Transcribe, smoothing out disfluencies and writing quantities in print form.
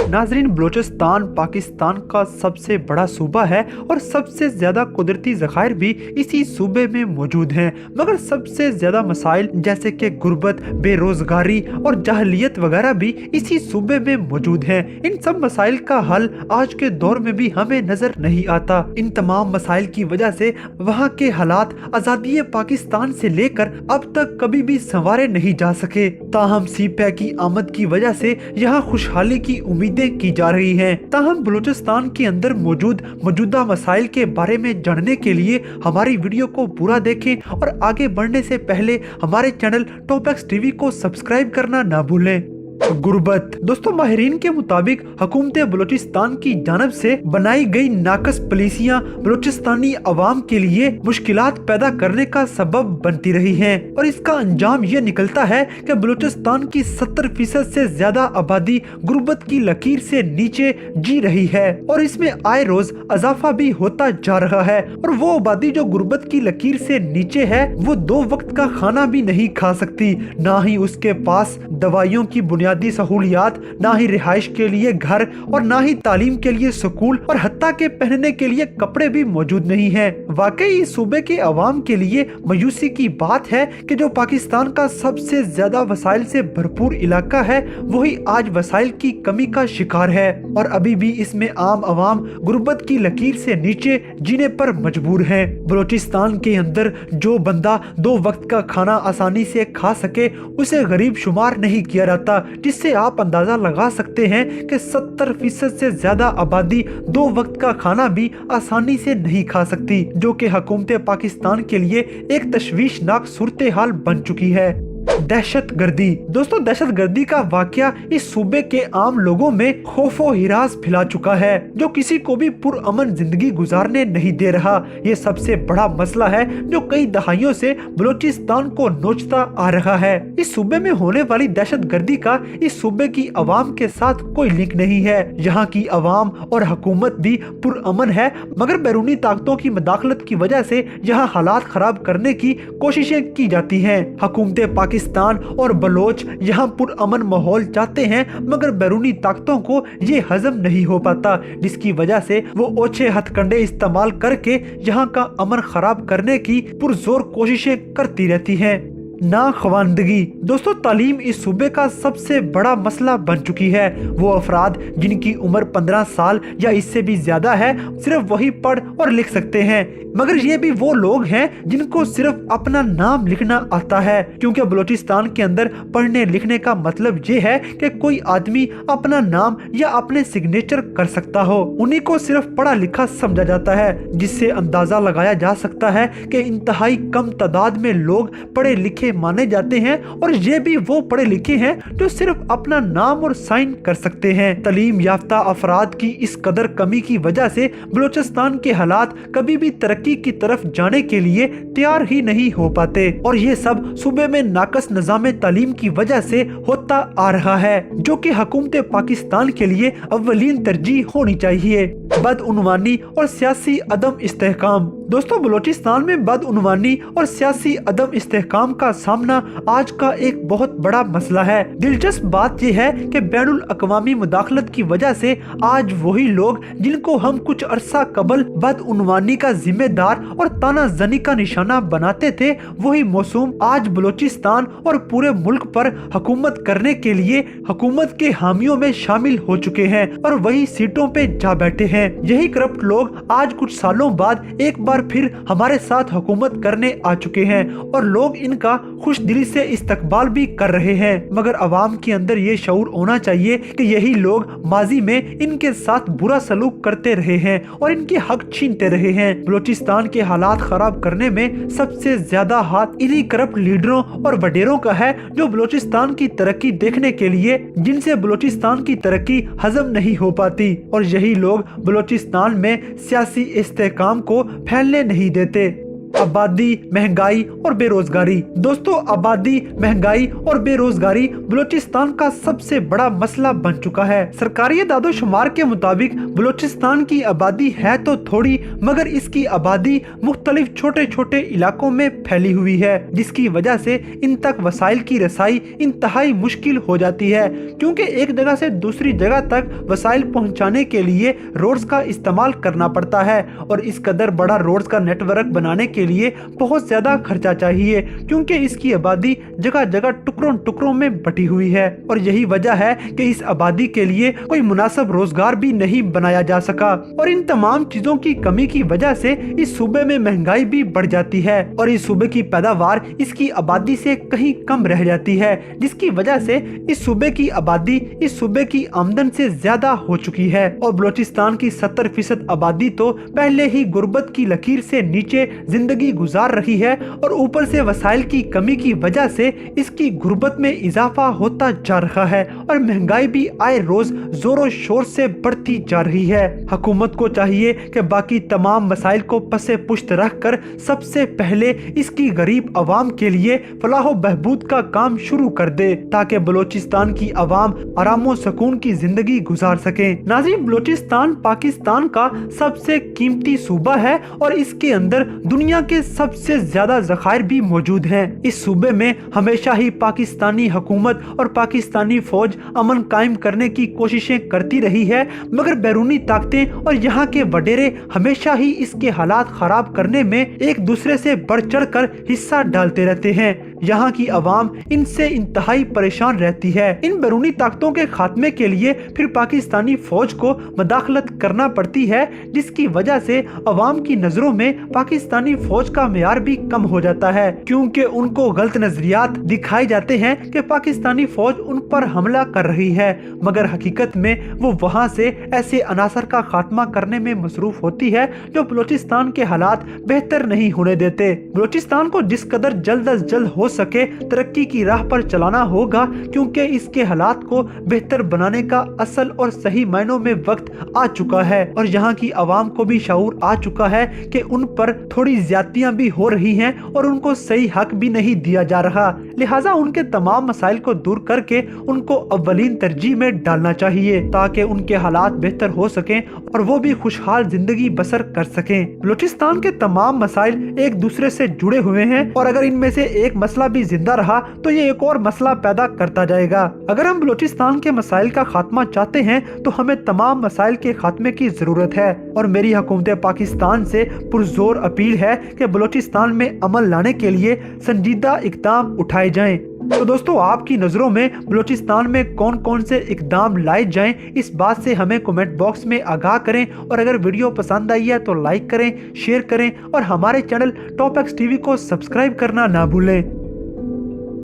नाजरीन, बलूचिस्तान पाकिस्तान का सबसे बड़ा सूबा है और सबसे ज्यादा कुदरती ज़खायर भी इसी सूबे में मौजूद हैं। मगर सबसे ज्यादा मसाइल जैसे कि गुर्बत, बेरोजगारी और जहलियत वगैरह भी इसी सूबे में मौजूद हैं। इन सब मसाइल का हल आज के दौर में भी हमें नजर नहीं आता। इन तमाम मसाइल की वजह से वहाँ के हालात आज़ादी पाकिस्तान से लेकर अब तक कभी भी संवारे नहीं जा सके। ताहम सीपैक की आमद की वजह से यहाँ खुशहाली की उम्मीदें की जा रही हैं। ताहम बलूचिस्तान के अंदर मौजूदा मसाइल के बारे में जानने के लिए हमारी वीडियो को पूरा देखें और आगे बढ़ने से पहले हमारे चैनल टॉपएक्स टीवी को सब्सक्राइब करना ना भूलें। गुर्बत। दोस्तों, माहिरीन के मुताबिक हुकूमत बलूचिस्तान की जानब से बनाई गई नाकस पॉलिसियां बलूचिस्तानी अवाम के लिए मुश्किलात पैदा करने का सबब बनती रही हैं और इसका अंजाम ये निकलता है कि बलूचिस्तान की 70% से ज्यादा आबादी गुर्बत की लकीर से नीचे जी रही है और इसमें आए रोज इजाफा भी होता जा रहा है। और वो आबादी जो गुर्बत की लकीर से नीचे है वो 2 वक्त का खाना भी नहीं खा सकती, ना ही उसके पास दवाइयों की बुनियादी सहूलियात, ना ही रिहाइश के लिए घर और ना ही तालीम के लिए स्कूल और हत्ता के पहनने के लिए कपड़े भी मौजूद नहीं हैं। वाकई इस सूबे के अवाम के लिए मायूसी की बात है कि जो पाकिस्तान का सबसे ज्यादा वसाइल से भरपूर इलाका है वही आज वसाइल की कमी का शिकार है और अभी भी इसमें आम अवाम गुर्बत की लकीर से नीचे जीने पर मजबूर है। बलूचिस्तान के अंदर जो बंदा 2 वक्त का खाना आसानी से खा सके उसे गरीब शुमार नहीं किया जाता, जिससे आप अंदाजा लगा सकते हैं कि 70% से ज्यादा आबादी 2 वक्त का खाना भी आसानी से नहीं खा सकती, जो कि हुकूमत पाकिस्तान के लिए एक तशवीशनाक सूरत हाल बन चुकी है। दहशत गर्दी। दोस्तों, दहशत गर्दी का वाकया इस सूबे के आम लोगों में खौफो हिरास फैला चुका है जो किसी को भी पुरअमन जिंदगी गुजारने नहीं दे रहा। ये सबसे बड़ा मसला है जो कई दहाइयों से बलूचिस्तान को नोचता आ रहा है। इस सूबे में होने वाली दहशत गर्दी का इस सूबे की अवाम के साथ कोई लिंक नहीं है। यहाँ की अवाम और हुकूमत भी पुरअमन है, मगर बैरूनी ताकतों की मदाखलत की वजह से यहाँ हालात खराब करने की कोशिशें की जाती हैं। हुकूमत पाकिस्तान और बलोच यहाँ पुरअमन माहौल चाहते हैं, मगर बैरूनी ताकतों को ये हजम नहीं हो पाता, जिसकी वजह से वो ओछे हथकंडे इस्तेमाल करके यहाँ का अमन खराब करने की पुरजोर कोशिशें करती रहती हैं। नाखवानदगी। दोस्तों, तालीम इस सूबे का सबसे बड़ा मसला बन चुकी है। वो अफराद जिनकी उम्र 15 साल या इससे भी ज्यादा है सिर्फ वही पढ़ और लिख सकते हैं, मगर ये भी वो लोग हैं जिनको सिर्फ अपना नाम लिखना आता है, क्योंकि बलूचिस्तान के अंदर पढ़ने लिखने का मतलब ये है कि कोई आदमी अपना नाम या अपने सिग्नेचर कर सकता हो। उन्हीं को सिर्फ पढ़ा लिखा समझा जाता है, जिससे अंदाजा लगाया जा सकता है कि इंतहाई कम तादाद में लोग पढ़े लिखे माने जाते हैं और ये भी वो पढ़े लिखे हैं जो सिर्फ अपना नाम और साइन कर सकते हैं। तालीम याफ्ता अफराद की इस कदर कमी की वजह से बलूचिस्तान के हालात कभी भी तरक्की की तरफ जाने के लिए तैयार ही नहीं हो पाते और ये सब सूबे में नाकस निज़ाम तालीम की वजह से होता आ रहा है, जो कि हुकूमत पाकिस्तान के लिए अव्वलीन तरजीह होनी चाहिए। बदउनवानी और सियासी अदम इस्तेहकाम। दोस्तों, बलूचिस्तान में बदउनवानी और सियासी अदम इस्तेहकाम का सामना आज का एक बहुत बड़ा मसला है। दिलचस्प बात यह है कि बैनुल अक़वामी मुदाखलत की वजह से आज वही लोग जिनको हम कुछ अरसा कबल बदउनवानी का जिम्मेदार और तानाजनी का निशाना बनाते थे, वही मौसूम आज बलूचिस्तान और पूरे मुल्क पर हुकूमत करने के लिए हुकूमत के हामियों में शामिल हो चुके हैं और वही सीटों पे जा बैठे हैं। यही करप्ट लोग आज कुछ सालों बाद एक बार फिर हमारे साथ हुकूमत करने आ चुके हैं और लोग इनका खुश दिली से इस्तकबाल भी कर रहे हैं, मगर अवाम के अंदर ये शऊर होना चाहिए कि यही लोग माजी में इनके साथ बुरा सलूक करते रहे हैं और इनके हक छीनते रहे हैं। बलूचिस्तान के हालात खराब करने में सबसे ज्यादा हाथ इन्हीं करप्ट लीडरों और वडेरों का है जो बलूचिस्तान की तरक्की देखने के लिए जिनसे बलूचिस्तान की तरक्की हजम नहीं हो पाती और यही लोग बलूचिस्तान में सियासी इस्तेहकाम को फैलने नहीं देते। आबादी, महंगाई और बेरोजगारी। दोस्तों, आबादी, महंगाई और बेरोजगारी बलूचिस्तान का सबसे बड़ा मसला बन चुका है। सरकारी दादोशुमार के मुताबिक बलूचिस्तान की आबादी है तो थोड़ी, मगर इसकी आबादी मुख्तलिफ छोटे छोटे इलाकों में फैली हुई है, जिसकी वजह से इन तक वसाइल की रसाई इंतहाई मुश्किल हो जाती है, क्योंकि एक जगह से दूसरी जगह तक वसाइल पहुंचाने के लिए रोड्स का इस्तेमाल करना पड़ता है, और इस कदर बड़ा रोड्स का नेटवर्क बनाने के लिए बहुत ज्यादा खर्चा चाहिए, क्योंकि इसकी आबादी जगह जगह टुकड़ों टुकड़ों में बटी हुई है। और यही वजह है कि इस आबादी के लिए कोई मुनासिब रोजगार भी नहीं बनाया जा सका, और इन तमाम चीजों की कमी की वजह से इस सूबे में महंगाई भी बढ़ जाती है, और इस सूबे की पैदावार इसकी आबादी से कहीं कम रह जाती है, जिसकी वजह से इस सूबे की आबादी इस सूबे की आमदन से ज्यादा हो चुकी है। और बलूचिस्तान की 70% आबादी तो पहले ही गुर्बत की लकीर से नीचे जिंदगी गुजार रही है, और ऊपर से वसाइल की कमी की वजह से इसकी गुर्बत में इजाफा होता जा रहा है, और महंगाई भी आए रोज जोरों शोर से बढ़ती जा रही है। हुकूमत को चाहिए कि बाकी तमाम मसाइल को पसे पुश्त रख कर सबसे पहले इसकी गरीब आवाम के लिए फलाह बहबूद का काम शुरू कर दे, ताकि बलूचिस्तान की आवाम आराम सुकून की जिंदगी गुजार सके। नाज़रीन, बलूचिस्तान पाकिस्तान का सबसे कीमती सूबा है, और इसके अंदर दुनिया के सबसे ज्यादा ज़खायर भी मौजूद हैं। इस सूबे में हमेशा ही पाकिस्तानी हुकूमत और पाकिस्तानी फौज अमन कायम करने की कोशिशें करती रही है, मगर बैरूनी ताकतें और यहाँ के वडेरे हमेशा ही इसके हालात खराब करने में एक दूसरे से बढ़ चढ़ कर हिस्सा डालते रहते हैं। यहाँ की आवाम इनसे इंतहाई परेशान रहती है। इन बैरूनी ताकतों के खात्मे के लिए फिर पाकिस्तानी फौज को मदाखलत करना पड़ती है, जिसकी वजह से आवाम की नजरों में पाकिस्तानी फौज का मेयार भी कम हो जाता है, क्योंकि उनको गलत नजरियात दिखाए जाते हैं कि पाकिस्तानी फौज उन पर हमला कर रही है, मगर हकीकत में वो वहाँ से ऐसे अनासर का खात्मा करने में मसरूफ होती है जो बलूचिस्तान के हालात बेहतर नहीं होने देते। बलूचिस्तान को जिस कदर जल्द अज जल्द हो सके तरक्की की राह पर चलाना होगा, क्योंकि इसके हालात को बेहतर बनाने का असल और सही मायनों में वक्त आ चुका है, और यहाँ की आवाम को भी शऊर आ चुका है कि उन पर थोड़ी ज्यादतियां भी हो रही हैं और उनको सही हक भी नहीं दिया जा रहा। लिहाजा उनके तमाम मसाइल को दूर करके उनको अव्वलीन तरजीह में डालना चाहिए, ताकि उनके हालात बेहतर हो सकें और वो भी खुशहाल जिंदगी बसर कर सकें। बलूचिस्तान के तमाम मसाइल एक दूसरे से जुड़े हुए हैं, और अगर इनमें से एक मसला भी जिंदा रहा तो ये एक और मसला पैदा करता जाएगा। अगर हम बलूचिस्तान के मसाइल का खात्मा चाहते हैं तो हमें तमाम मसाइल के खात्मे की जरूरत है, और मेरी हुकूमत पाकिस्तान से पुरजोर अपील है कि बलूचिस्तान में अमल लाने के लिए संजीदा इकदाम उठाए जाएं। तो दोस्तों, आपकी नज़रों में बलूचिस्तान में कौन कौन से इकदाम लाए जाएं, इस बात से हमें कमेंट बॉक्स में आगाह करें, और अगर वीडियो पसंद आई है तो लाइक करें, शेयर करें, और हमारे चैनल टॉप एक्स टीवी को सब्सक्राइब करना ना भूलें।